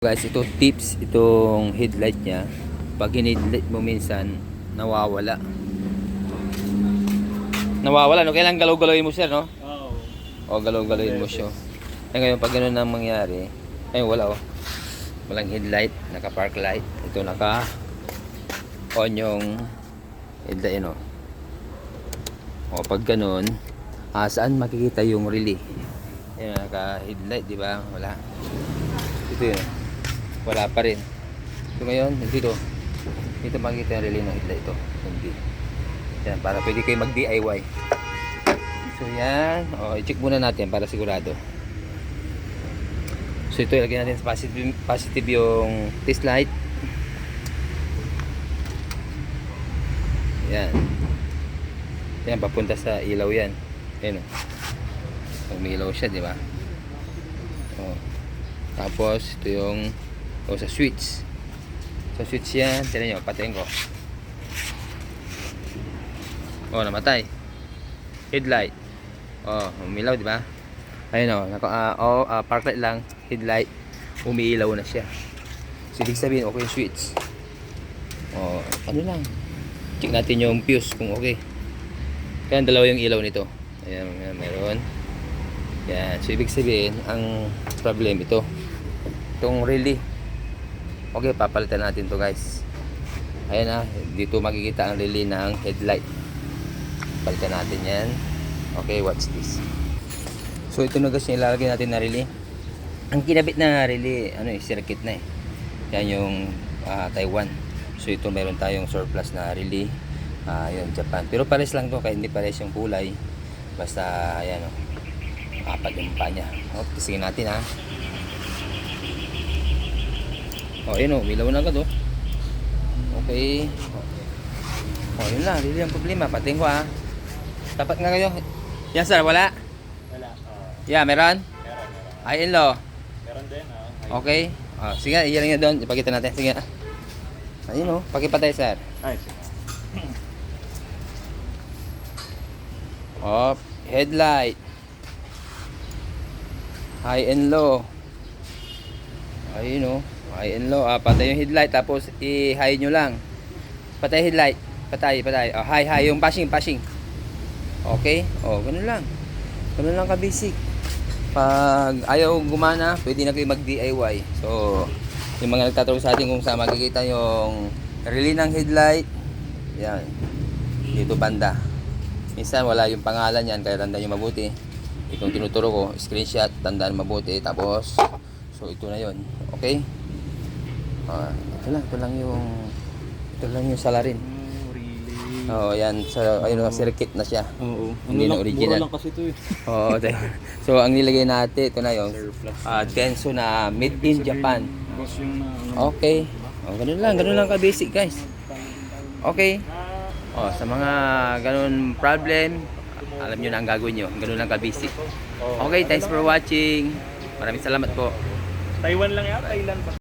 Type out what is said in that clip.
Guys, ito tips, itong headlight niya. Pag hinidlight mo minsan, nawawala. Nawawala, no? Kailangan galaw-galawin mo siya, no? Oo. O, galaw-galawin mo siya. Eh ngayon, pag gano'n ang mangyari, ayun, wala, oh. Walang headlight, naka-park light. Ito, naka-on yung headlight, no? O, pag gano'n, saan makikita yung relay? Ayun, naka-headlight, di ba? Wala. Ito yun. Wala pa rin. So ngayon, dito makikita yung relay ng headlight ito. Hindi. Yan, para pwede kayo mag DIY. So yan, i-check muna natin para sigurado. So ito, ilagay natin sa positive yung test light. Yan. Yan, papunta sa ilaw yan. Yan, umilaw siya, di ba? Tapos ito yung sa switch. Sa switch yan, tignan nyo, patayin ko. Namatay. Headlight. Umilaw, di ba? Ayun park light lang, headlight, umiilaw na siya. So ibig sabihin okay yung switch. Ano lang. Check natin yung fuse kung okay. Kaya dalawa yung ilaw nito. Ayan, meron. Yan, so ibig sabihin ang problem ito. Itong relay. Okay, papalitan natin to guys. Ayan na, dito makikita ang relay ng headlight. Palitan natin yan. Okay, watch this. So ito na guys yung ilalagay natin na relay. Ang kinabit na relay, circuit na eh. Yan yung Taiwan. So ito meron tayong surplus na relay. Yung Japan. Pero pares lang to, kaya hindi pares yung kulay. Basta, ayan o. Apat yung pa niya. Tisingin natin ha. Ayun milaw na agad Okay. Yun lang, hindi yung problema. Pating ko ha. Tapat nga kayo. Yan sir, wala? Wala. Yeah, meron? Meron. Ayun lo. Meron din. Okay. Sige, iyan nga doon. Ipakita natin. Sige. Ayun pakipatay sir. Ay, Headlight. High and low. Ayun high and low. Patay yung headlight tapos i-high nyo lang. Patay headlight. Patay. High yung passing. Okay? Ganun lang. Ganun lang ka-basic. Pag ayaw gumana, pwede na kayo mag-DIY. So, yung mga nagtatanong sa atin kung saan makikita yung relay ng headlight. Yan. Dito banda. Minsan wala yung pangalan yan, kaya tandaan nyo mabuti. Itong tinuturo ko, screenshot, tandaan mabuti. Tapos, so ito na yon. Okay? Ito lang yung salarin. Really? Yan. So, ayun circuit na siya. Oo. Hindi na original. Mura lang kasi ito So, ang nilagay natin, ito na yung Surplus. Denso na made in Japan. Boss yung Okay. Ganun lang ka-basic guys. Okay. Sa mga ganun problem, alam nyo na ang gagawin nyo. Ganun lang ka-basic. Okay, thanks for watching. Maraming salamat po. Taiwan lang yan, Thailand pa.